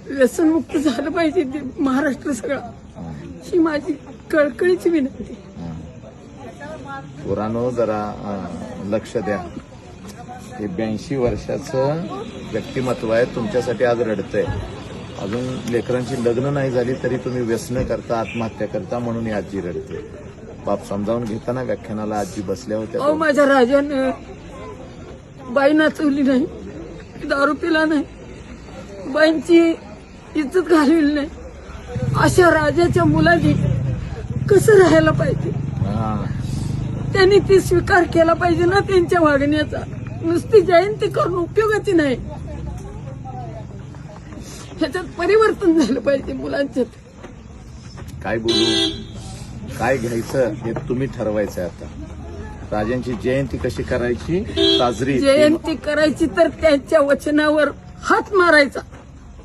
व्यसनमुक्त झालं पाहिजे ते महाराष्ट्र सगळा, ही माझी कळकळीची विनंती. पोरांनो जरा लक्ष द्या. हे 82 वर्षाचं व्यक्तिमत्व आहे, तुमच्यासाठी आज रडतंय. अजून लेकरांची लग्न नाही झाली तरी तुम्ही व्यसन करता, आत्महत्या करता, म्हणून ही आजी रडते. बाप समजावून घेताना व्याख्यानाला आजी बसल्या होत्या. अहो माझ्या राजानं बाई नाचवली नाही, दारू पिला नाही, बाईंची इज्जत घालवली नाही. अशा राजाच्या मुलांनी कसं राहायला पाहिजे? त्यांनी ती स्वीकार केला पाहिजे ना त्यांच्या वागण्याचा. नुसती जयंती करून उपयोगाची नाही, ह्याच्यात परिवर्तन झालं पाहिजे मुलांच्यात. काय बोलू, काय घ्यायचं हे तुम्ही ठरवायचं. आता राजांची जयंती कशी करायची साजरी, जयंती करायची तर त्यांच्या वचनावर हात मारायचा.